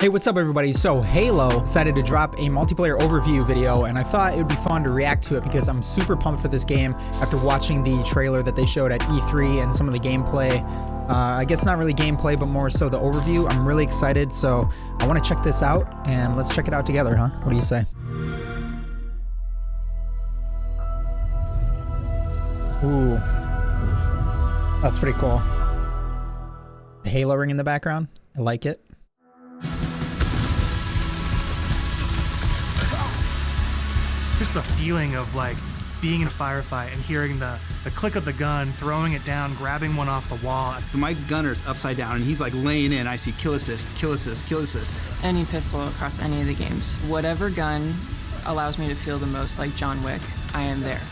Hey, what's up everybody? So Halo decided to drop a multiplayer overview video, and I thought it would be fun to react to it because I'm super pumped for this game after watching the trailer that they showed at E3 and some of the gameplay. I guess not really gameplay, but more so the overview. I'm really excited, so I want to check this out, and let's check it out together, huh? What do you say? Ooh. That's pretty cool. The Halo ring in the background. I like it. Just the feeling of like being in a firefight and hearing the click of the gun, throwing it down, grabbing one off the wall. My gunner's upside down and he's like laying in. I see kill assist, kill assist, kill assist. Any pistol across any of the games. Whatever gun allows me to feel the most like John Wick, I am there.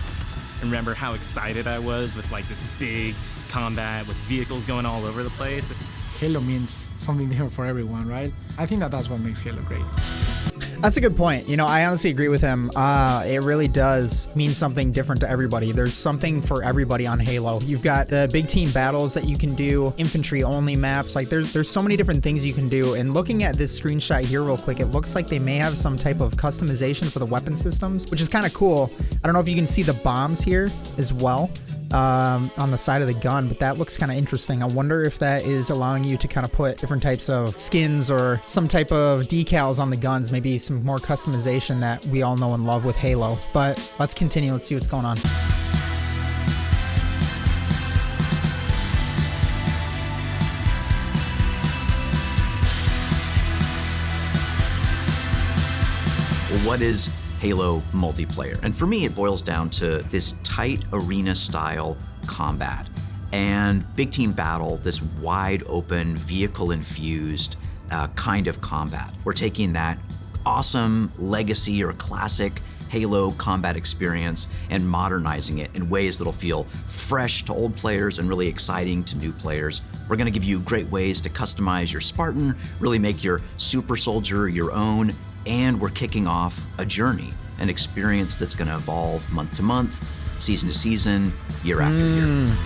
I remember how excited I was with like this big combat with vehicles going all over the place. Halo means something different for everyone, right? I think that's what makes Halo great. That's a good point. You know, I honestly agree with him. It really does mean something different to everybody. There's something for everybody on Halo. You've got the big team battles that you can do, infantry only maps. Like there's so many different things you can do. And looking at this screenshot here real quick, it looks like they may have some type of customization for the weapon systems, which is kind of cool. I don't know if you can see the bombs here as well. On the side of the gun, but that looks kind of interesting. I wonder if that is allowing you to kind of put different types of skins or some type of decals on the guns, maybe some more customization that we all know and love with Halo. But let's continue. Let's see what's going on. What is Halo multiplayer? And for me, it boils down to this tight arena style combat and big team battle, this wide open vehicle infused kind of combat. We're taking that awesome legacy or classic Halo combat experience and modernizing it in ways that'll feel fresh to old players and really exciting to new players. We're gonna give you great ways to customize your Spartan, really make your super soldier your own, and we're kicking off a journey, an experience that's gonna evolve month to month, season to season, year after year.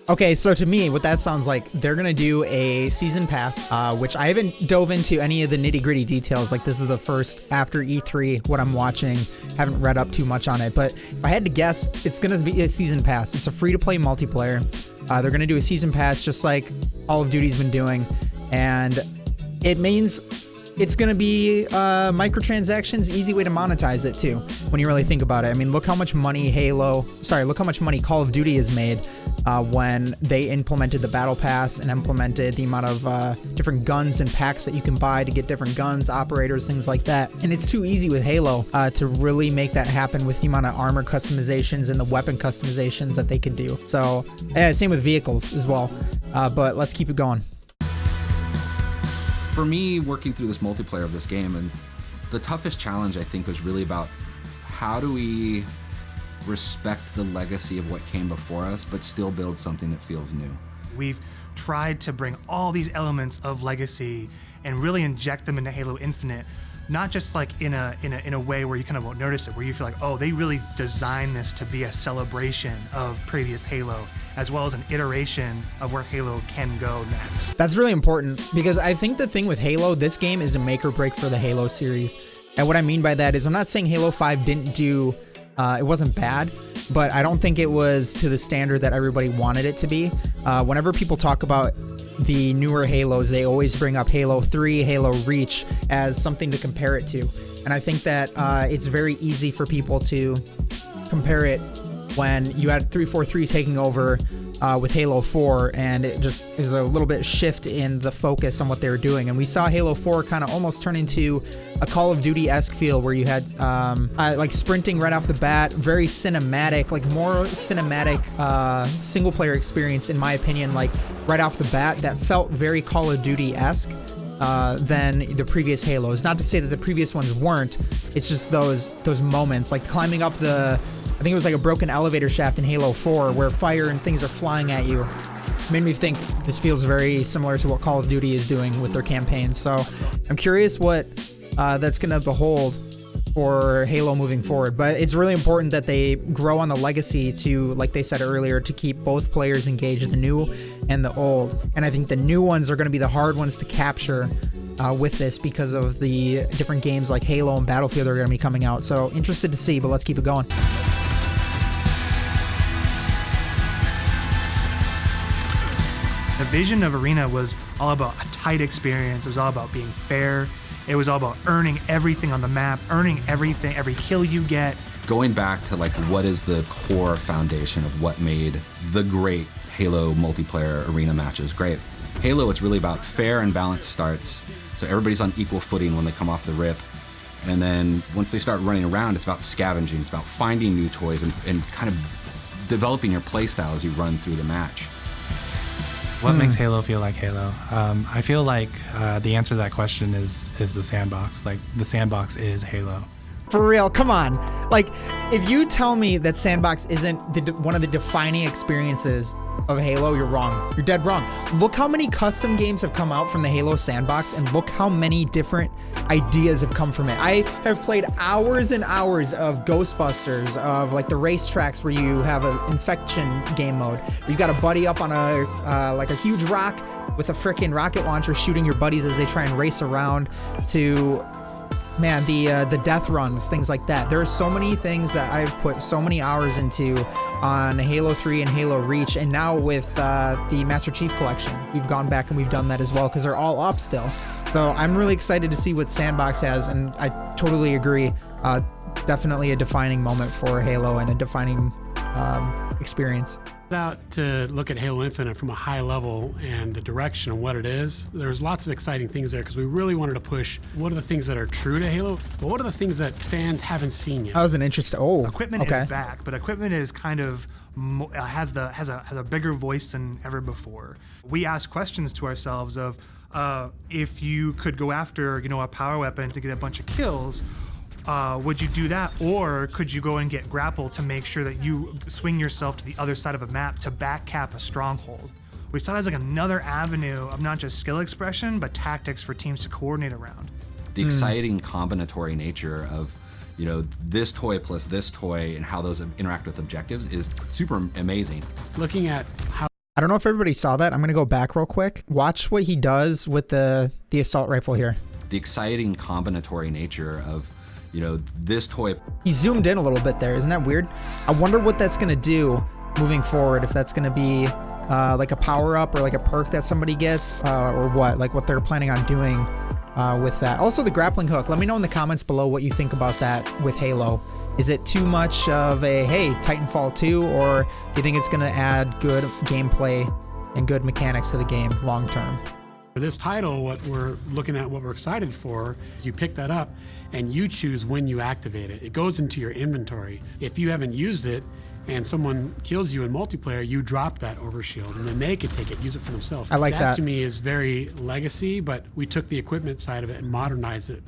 Okay, so to me, what that sounds like, they're gonna do a season pass, which I haven't dove into any of the nitty gritty details. Like this is the first after E3, what I'm watching, haven't read up too much on it. But if I had to guess, it's gonna be a season pass. It's a free to play multiplayer. They're gonna do a season pass just like Call of Duty's been doing. And it means it's going to be microtransactions, easy way to monetize it too, when you really think about it. I mean, look how much money look how much money Call of Duty has made when they implemented the Battle Pass and implemented the amount of different guns and packs that you can buy to get different guns, operators, things like that. And it's too easy with Halo to really make that happen with the amount of armor customizations and the weapon customizations that they can do. So, same with vehicles as well. But let's keep it going. For me, working through this multiplayer of this game, and the toughest challenge I think was really about how do we respect the legacy of what came before us, but still build something that feels new. We've tried to bring all these elements of legacy and really inject them into Halo Infinite, not just like in a way where you kind of won't notice it, where you feel like, oh, they really designed this to be a celebration of previous Halo, as well as an iteration of where Halo can go next. That's really important because I think the thing with Halo, this game is a make or break for the Halo series. And what I mean by that is I'm not saying Halo 5 didn't do, it wasn't bad, but I don't think it was to the standard that everybody wanted it to be. Whenever people talk about the newer Halos, they always bring up Halo 3, Halo Reach as something to compare it to. And I think that it's very easy for people to compare it when you had 343 taking over with Halo 4, and it just is a little bit shift in the focus on what they were doing. And we saw Halo 4 kind of almost turn into a Call of Duty-esque feel where you had like sprinting right off the bat, very cinematic, like more cinematic single-player experience, in my opinion, like right off the bat that felt very Call of Duty-esque than the previous Halos. Not to say that the previous ones weren't, it's just those moments, like climbing up I think it was like a broken elevator shaft in Halo 4 where fire and things are flying at you. Made me think this feels very similar to what Call of Duty is doing with their campaigns. So I'm curious what that's going to behold for Halo moving forward. But it's really important that they grow on the legacy to, like they said earlier, to keep both players engaged, the new and the old. And I think the new ones are going to be the hard ones to capture with this because of the different games like Halo and Battlefield are going to be coming out. So interested to see, but let's keep it going. The vision of Arena was all about a tight experience. It was all about being fair. It was all about earning everything on the map, earning everything, every kill you get. Going back to like what is the core foundation of what made the great Halo multiplayer arena matches great. Halo, it's really about fair and balanced starts. So everybody's on equal footing when they come off the rip. And then once they start running around, it's about scavenging. It's about finding new toys and kind of developing your playstyle as you run through the match. What makes Halo feel like Halo? I feel like the answer to that question is the sandbox. Like, the sandbox is Halo. For real, come on. Like, if you tell me that Sandbox isn't one of the defining experiences of Halo, you're wrong. You're dead wrong. Look how many custom games have come out from the Halo Sandbox, and look how many different ideas have come from it. I have played hours and hours of Ghostbusters, of like the racetracks where you have an infection game mode. Where you got a buddy up on a like a huge rock with a frickin' rocket launcher shooting your buddies as they try and race around, to man, the death runs, things like that. There are so many things that I've put so many hours into on Halo 3 and Halo Reach, and now with the Master Chief Collection, we've gone back and we've done that as well because they're all up still. So I'm really excited to see what Sandbox has, and I totally agree. Definitely a defining moment for Halo and a defining experience. Out to look at Halo Infinite from a high level and the direction of what it is. There's lots of exciting things there because we really wanted to push what are the things that are true to Halo, but what are the things that fans haven't seen yet. That was an interesting. Oh, equipment okay. is back, but equipment is kind of has a bigger voice than ever before. We ask questions to ourselves of if you could go after a power weapon to get a bunch of kills. Would you do that, or could you go and get grapple to make sure that you swing yourself to the other side of a map to back cap a stronghold? We saw it as like another avenue of not just skill expression, but tactics for teams to coordinate around. The exciting combinatory nature of this toy plus this toy and how those interact with objectives is super amazing. Looking at how I don't know if everybody saw that. I'm gonna go back real quick. Watch what he does with the assault rifle here. The exciting combinatory nature of this toy. He zoomed in a little bit there. Isn't that weird? I wonder what that's going to do moving forward. If that's going to be like a power up or like a perk that somebody gets or what they're planning on doing with that. Also the grappling hook. Let me know in the comments below what you think about that with Halo. Is it too much of a, hey, Titanfall 2, or do you think it's going to add good gameplay and good mechanics to the game long term? For this title, what we're looking at, what we're excited for, is you pick that up and you choose when you activate it. It goes into your inventory. If you haven't used it and someone kills you in multiplayer, you drop that overshield and then they could take it, use it for themselves. I like that. That to me is very legacy, but we took the equipment side of it and modernized it.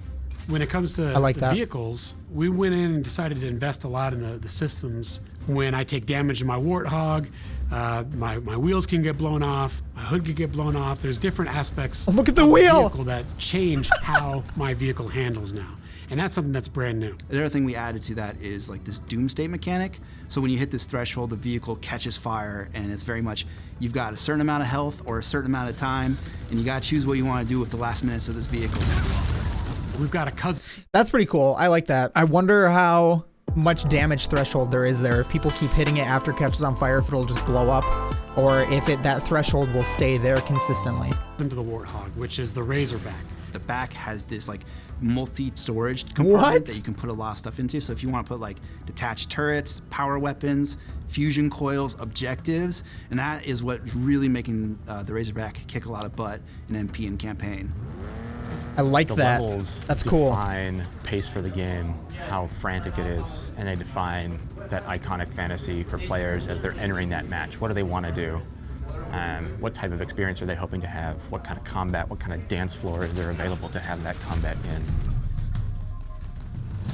When it comes to the vehicles, we went in and decided to invest a lot in the systems. When I take damage in my Warthog, my wheels can get blown off, my hood can get blown off. There's different aspects Look at the of wheel! vehicle that change how my vehicle handles now. And that's something that's brand new. The other thing we added to that is like this doomsday mechanic. So when you hit this threshold, the vehicle catches fire, and it's very much, you've got a certain amount of health or a certain amount of time, and you gotta choose what you wanna do with the last minutes of this vehicle. We've got a cousin. That's pretty cool. I like that. I wonder how much damage threshold there is there. If people keep hitting it after it catches on fire, if it'll just blow up, or if that threshold will stay there consistently. Into the Warthog, which is the Razorback. The back has this like multi-storage compartment that you can put a lot of stuff into. So if you want to put like detached turrets, power weapons, fusion coils, objectives, and that is what's really making the Razorback kick a lot of butt in MP and campaign. I like the that. Levels That's cool. Define pace for the game, how frantic it is, and they define that iconic fantasy for players as they're entering that match. What do they want to do? What type of experience are they hoping to have? What kind of combat, what kind of dance floor is there available to have that combat in?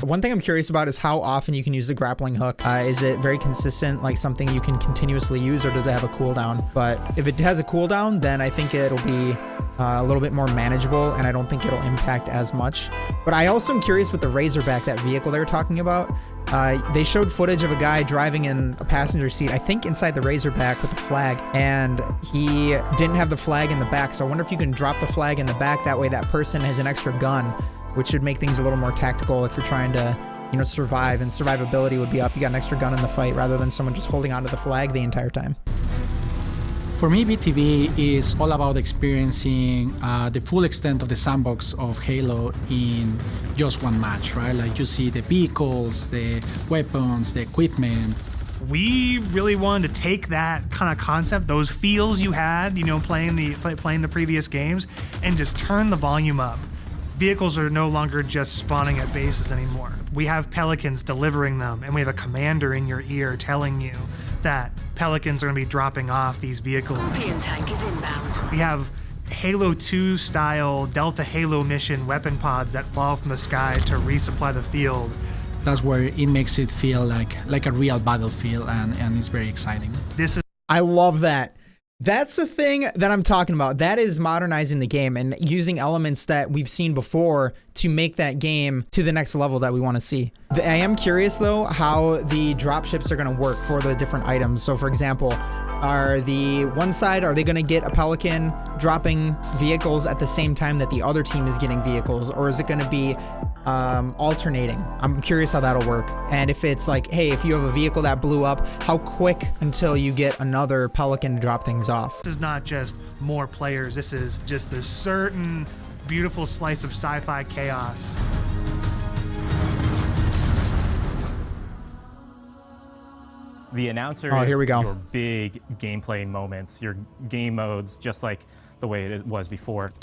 One thing I'm curious about is how often you can use the grappling hook. Is it very consistent, like something you can continuously use, or does it have a cooldown? But if it has a cooldown, then I think it'll be a little bit more manageable, and I don't think it'll impact as much. But I also am curious with the Razorback, that vehicle they were talking about. They showed footage of a guy driving in a passenger seat, I think inside the Razorback with the flag, and he didn't have the flag in the back. So I wonder if you can drop the flag in the back. That way that person has an extra gun, which should make things a little more tactical if you're trying to, you know, survive, and survivability would be up. You got an extra gun in the fight rather than someone just holding onto the flag the entire time. For me, BTV is all about experiencing the full extent of the sandbox of Halo in just one match, right? Like you see the vehicles, the weapons, the equipment. We really wanted to take that kind of concept, those feels you had, you know, playing the previous games, and just turn the volume up. Vehicles are no longer just spawning at bases anymore. We have Pelicans delivering them, and we have a commander in your ear telling you that Pelicans are going to be dropping off these vehicles. Scorpion tank is inbound. We have Halo 2 style Delta Halo mission weapon pods that fall from the sky to resupply the field. That's where it makes it feel like a real battlefield, and it's very exciting. I love that. That's the thing that I'm talking about. That is modernizing the game and using elements that we've seen before to make that game to the next level that we want to see. I am curious though how the dropships are going to work for the different items. So for example, are the one side, are they going to get a Pelican dropping vehicles at the same time that the other team is getting vehicles, or is it going to be alternating? I'm curious how that'll work. And if it's like, hey, if you have a vehicle that blew up, how quick until you get another Pelican to drop things off? This is not just more players. This is just this certain beautiful slice of sci-fi chaos. The announcer here we go. Your big gameplay moments, your game modes, just like the way it was before.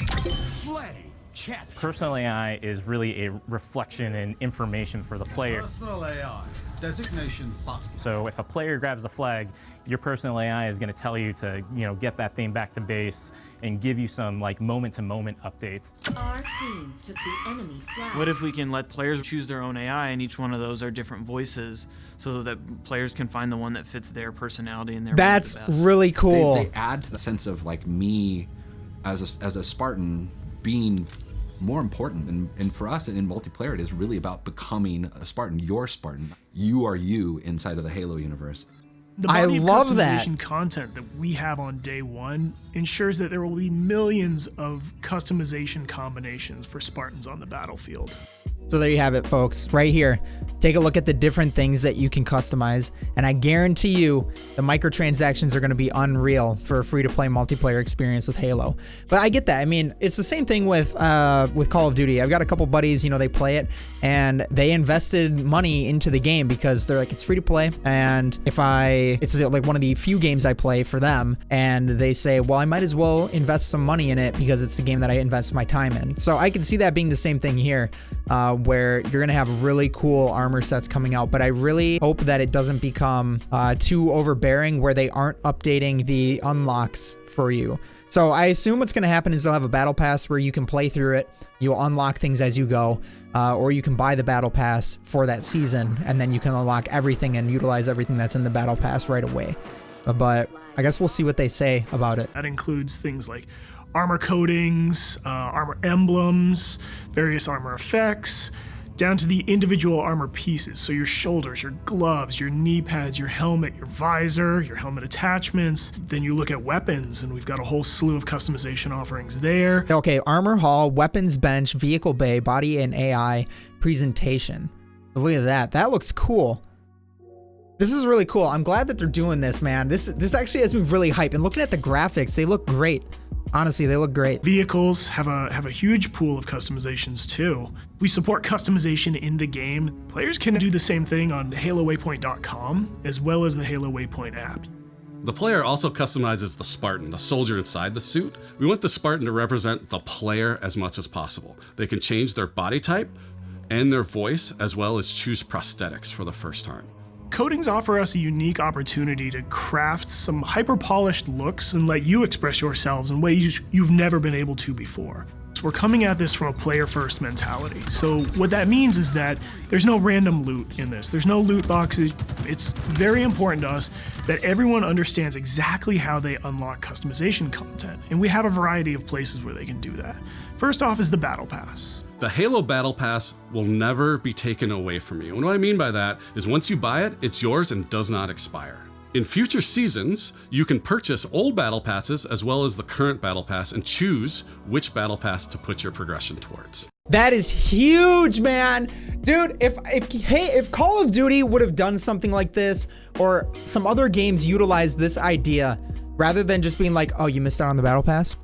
Personal AI is really a reflection and information for the player. Personal AI, designation button. So if a player grabs a flag, your personal AI is going to tell you to, you know, get that thing back to base and give you some like moment-to-moment updates. Our team took the enemy flag. What if we can let players choose their own AI, and each one of those are different voices, so that players can find the one that fits their personality and their. That's really cool. They add to the sense of like me as a Spartan being more important, and for us in multiplayer it is really about becoming a Spartan. Your Spartan, you are you inside of the Halo universe. The body of love that customization content that we have on day one ensures that there will be millions of customization combinations for Spartans on the battlefield. So there you have it, folks, right here. Take a look at the different things that you can customize, and I guarantee you the microtransactions are going to be unreal for a free-to-play multiplayer experience with Halo. But I get that. I mean, it's the same thing with Call of Duty. I've got a couple buddies, you know, they play it, and they invested money into the game because they're like, it's free to play, and it's like one of the few games I play for them, and they say, well, I might as well invest some money in it because it's the game that I invest my time in. So I can see that being the same thing here, where you're gonna have really cool armor sets coming out, but I really hope that it doesn't become too overbearing where they aren't updating the unlocks for you. So I assume what's gonna happen is they'll have a battle pass where you can play through it, you'll unlock things as you go, or you can buy the battle pass for that season, and then you can unlock everything and utilize everything that's in the battle pass right away. But I guess we'll see what they say about it. That includes things like armor coatings, armor emblems, various armor effects, down to the individual armor pieces. So your shoulders, your gloves, your knee pads, your helmet, your visor, your helmet attachments. Then you look at weapons, and we've got a whole slew of customization offerings there. Okay, armor hall, weapons bench, vehicle bay, body and AI, presentation. Look at that. That looks cool. This is really cool. I'm glad that they're doing this, man. This actually has me really hyped. And looking at the graphics, they look great. Honestly, they look great. Vehicles have a huge pool of customizations too. We support customization in the game. Players can do the same thing on HaloWaypoint.com as well as the Halo Waypoint app. The player also customizes the Spartan, the soldier inside the suit. We want the Spartan to represent the player as much as possible. They can change their body type and their voice, as well as choose prosthetics for the first time. Coatings offer us a unique opportunity to craft some hyper-polished looks and let you express yourselves in ways you've never been able to before. rewards, we're coming at this from a player-first mentality. So what that means is that there's no random loot in this. There's no loot boxes. It's very important to us that everyone understands exactly how they unlock customization content, and we have a variety of places where they can do that. First off is the Battle Pass. The Halo Battle Pass will never be taken away from you. And what I mean by that is once you buy it, it's yours and does not expire. In future seasons, you can purchase old Battle Passes as well as the current Battle Pass and choose which Battle Pass to put your progression towards. That is huge, man. Dude, if Call of Duty would have done something like this, or some other games utilized this idea, rather than just being like, oh, you missed out on the Battle Pass?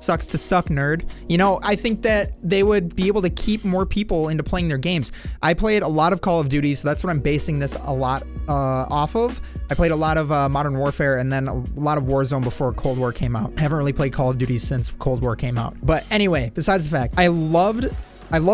Sucks to suck, nerd. You know, I think that they would be able to keep more people into playing their games. I played a lot of Call of Duty, so that's what I'm basing this a lot off of. I played a lot of Modern Warfare and then a lot of Warzone before Cold War came out. I haven't really played Call of Duty since Cold War came out. But anyway, besides the fact, I love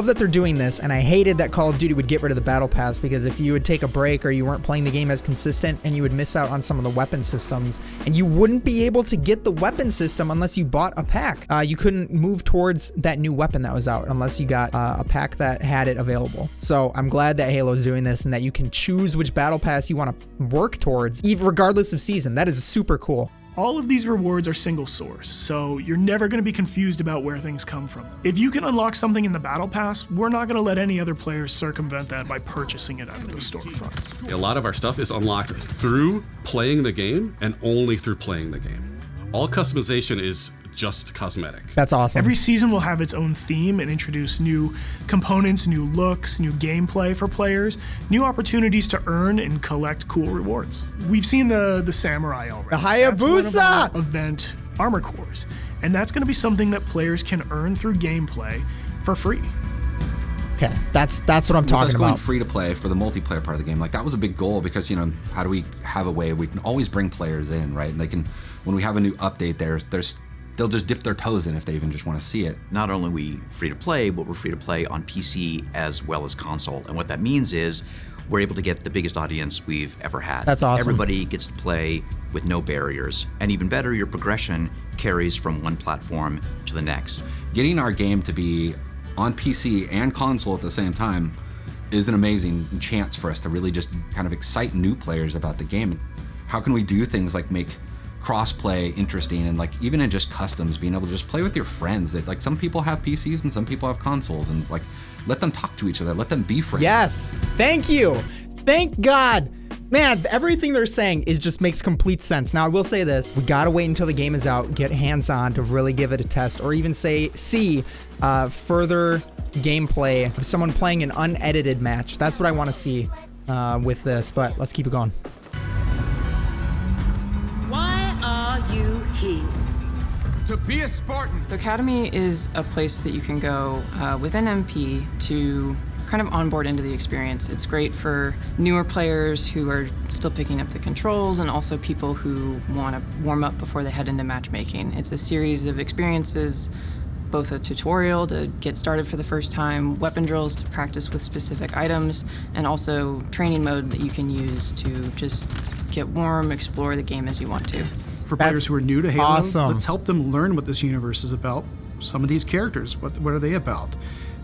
that they're doing this, and I hated that Call of Duty would get rid of the Battle Pass, because if you would take a break or you weren't playing the game as consistent, and you would miss out on some of the weapon systems, and you wouldn't be able to get the weapon system unless you bought a pack. You couldn't move towards that new weapon that was out unless you got a pack that had it available. So I'm glad that Halo's doing this and that you can choose which Battle Pass you want to work towards, even regardless of season. That is super cool. All of these rewards are single source, so you're never going to be confused about where things come from. If you can unlock something in the Battle Pass, we're not going to let any other players circumvent that by purchasing it out of the storefront. A lot of our stuff is unlocked through playing the game and only through playing the game. All customization is just cosmetic. That's awesome. Every season will have its own theme and introduce new components, new looks, new gameplay for players, new opportunities to earn and collect cool rewards. We've seen the Samurai already. The Hayabusa! That's one of our event armor cores, and that's going to be something that players can earn through gameplay for free. Okay, that's what I'm talking about. Going free to play for the multiplayer part of the game, like that was a big goal, because you know, how do we have a way we can always bring players in, right? And they can, when we have a new update, they'll just dip their toes in if they even just want to see it. Not only are we free to play, but we're free to play on PC as well as console. And what that means is we're able to get the biggest audience we've ever had. That's awesome. Everybody gets to play with no barriers. And even better, your progression carries from one platform to the next. Getting our game to be on PC and console at the same time is an amazing chance for us to really just kind of excite new players about the game. How can we do things like make cross-play interesting, and like even in just customs, being able to just play with your friends. That like some people have PCs and some people have consoles, and like let them talk to each other, let them be friends. Yes, thank you, thank God. Man, everything they're saying just makes complete sense. Now, I will say this. We gotta wait until the game is out, get hands-on to really give it a test, or even see further gameplay of someone playing an unedited match. That's what I want to see with this, but let's keep it going. Why are you here? To be a Spartan. The Academy is a place that you can go with an MP to kind of onboard into the experience. It's great for newer players who are still picking up the controls, and also people who want to warm up before they head into matchmaking. It's a series of experiences, both a tutorial to get started for the first time, weapon drills to practice with specific items, and also training mode that you can use to just get warm, explore the game as you want to. For players who are new to Halo, awesome. Let's help them learn what this universe is about, some of these characters, what are they about,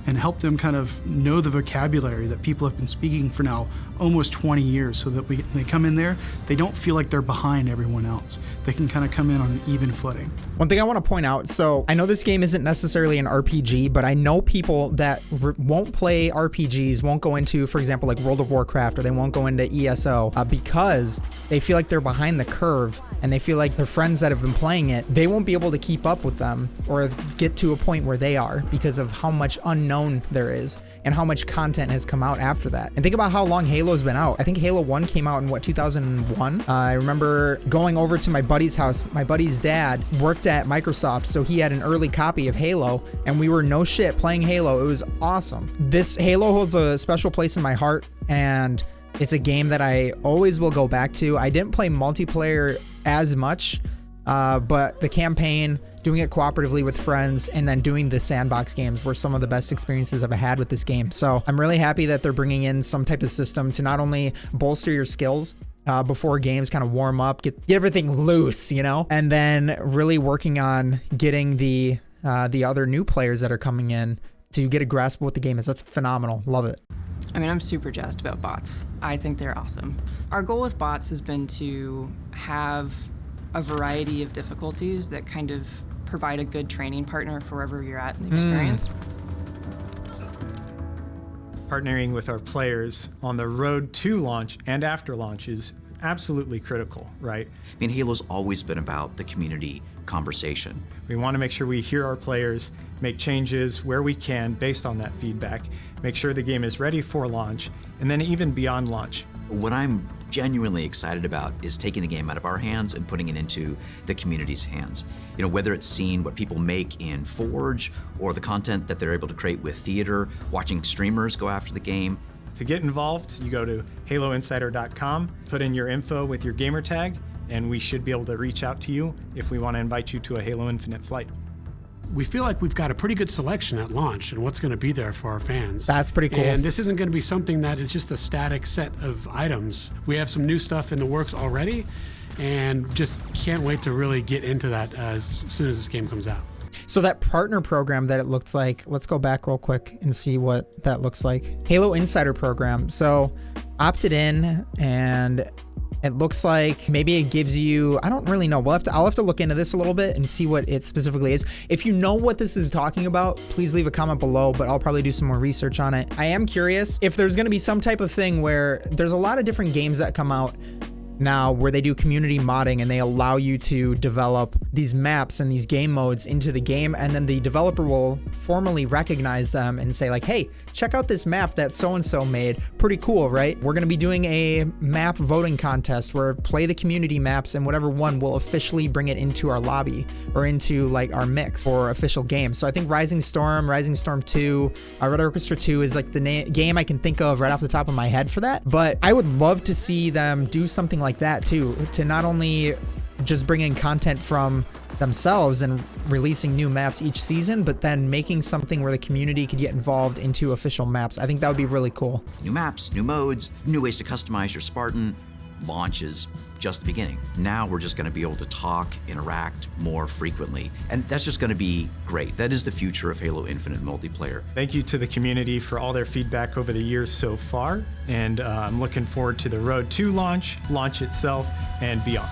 and help them kind of know the vocabulary that people have been speaking for now almost 20 years, so that when they come in there, they don't feel like they're behind everyone else. They can kind of come in on an even footing. One thing I want to point out, so I know this game isn't necessarily an RPG, but I know people that won't play RPGs, won't go into, for example, like World of Warcraft, or they won't go into ESO because they feel like they're behind the curve, and they feel like their friends that have been playing it, they won't be able to keep up with them or get to a point where they are because of how much unknown there is and how much content has come out after that. And think about how long Halo's been out. I think Halo 1 came out in, 2001? I remember going over to my buddy's house. My buddy's dad worked at Microsoft, so he had an early copy of Halo, and we were no shit playing Halo. It was awesome. This Halo holds a special place in my heart, and it's a game that I always will go back to. I didn't play multiplayer as much, but the campaign, doing it cooperatively with friends, and then doing the sandbox games were some of the best experiences I've had with this game. So I'm really happy that they're bringing in some type of system to not only bolster your skills before games kind of warm up, get everything loose, you know, and then really working on getting the the other new players that are coming in to get a grasp of what the game is. That's phenomenal. Love it. I mean, I'm super jazzed about bots. I think they're awesome. Our goal with bots has been to have a variety of difficulties that kind of provide a good training partner for wherever you're at in the experience. Partnering with our players on the road to launch and after launch is absolutely critical, right? I mean, Halo's always been about the community conversation. We want to make sure we hear our players, make changes where we can based on that feedback, make sure the game is ready for launch, and then even beyond launch. What I'm genuinely excited about is taking the game out of our hands and putting it into the community's hands. You know, whether it's seeing what people make in Forge or the content that they're able to create with theater, watching streamers go after the game. To get involved, you go to haloinsider.com, put in your info with your gamer tag, and we should be able to reach out to you if we want to invite you to a Halo Infinite flight. We feel like we've got a pretty good selection at launch and what's going to be there for our fans. That's pretty cool. And this isn't going to be something that is just a static set of items. We have some new stuff in the works already, and just can't wait to really get into that as soon as this game comes out. So that partner program that it looked like, let's go back real quick and see what that looks like. Halo Insider program. So opted in, and it looks like maybe it gives you, I don't really know. I'll have to look into this a little bit and see what it specifically is. If you know what this is talking about, please leave a comment below, but I'll probably do some more research on it. I am curious if there's going to be some type of thing where there's a lot of different games that come out now where they do community modding and they allow you to develop these maps and these game modes into the game, and then the developer will formally recognize them and say like, hey, check out this map that so-and-so made. Pretty cool, right? We're gonna be doing a map voting contest where play the community maps, and whatever one will officially bring it into our lobby or into like our mix for official games. So I think Rising Storm 2, Red Orchestra 2 is like the game I can think of right off the top of my head for that. But I would love to see them do something like that too, to not only just bring in content from themselves and releasing new maps each season, but then making something where the community could get involved into official maps. I think that would be really cool. New maps, new modes, new ways to customize your Spartan. Launch is just the beginning. Now we're just going to be able to talk, interact more frequently, and that's just going to be great. That is the future of Halo Infinite multiplayer. Thank you to the community for all their feedback over the years so far, and I'm looking forward to the road to launch, launch itself, and beyond.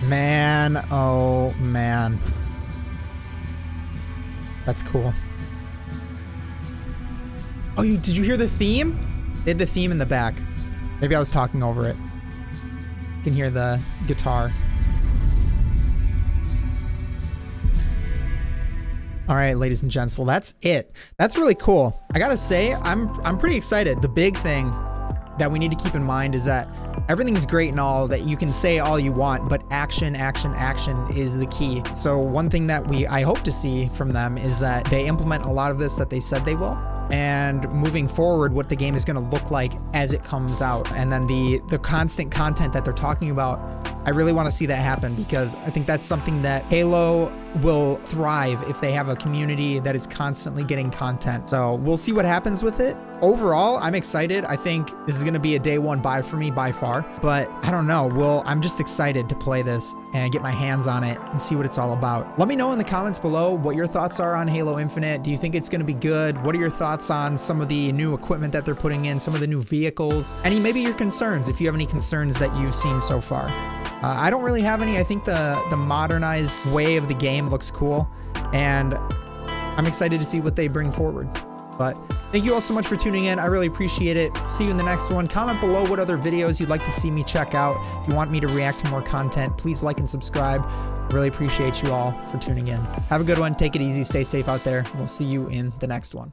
Man, oh man. That's cool. Oh, did you hear the theme? They had the theme in the back. Maybe I was talking over it. You can hear the guitar. All right, ladies and gents, well, that's it. That's really cool. I gotta say, I'm pretty excited. The big thing that we need to keep in mind is that everything's great and all, that you can say all you want, but action is the key. So one thing that I hope to see from them is that they implement a lot of this that they said they will, and moving forward what the game is going to look like as it comes out. And then the constant content that they're talking about, I really want to see that happen, because I think that's something that Halo will thrive if they have a community that is constantly getting content. So we'll see what happens with it. Overall, I'm excited. I think this is going to be a day one buy for me by far, but I don't know. I'm just excited to play this and get my hands on it and see what it's all about. Let me know in the comments below what your thoughts are on Halo Infinite. Do you think it's going to be good? What are your thoughts on some of the new equipment that they're putting in, some of the new vehicles? Maybe your concerns, if you have any concerns that you've seen so far. I don't really have any. I think the modernized way of the game looks cool, and I'm excited to see what they bring forward. But thank you all so much for tuning in. I really appreciate it. See you in the next one. Comment below what other videos you'd like to see me check out. If you want me to react to more content, please like and subscribe. Really appreciate you all for tuning in. Have a good one. Take it easy. Stay safe out there. We'll see you in the next one.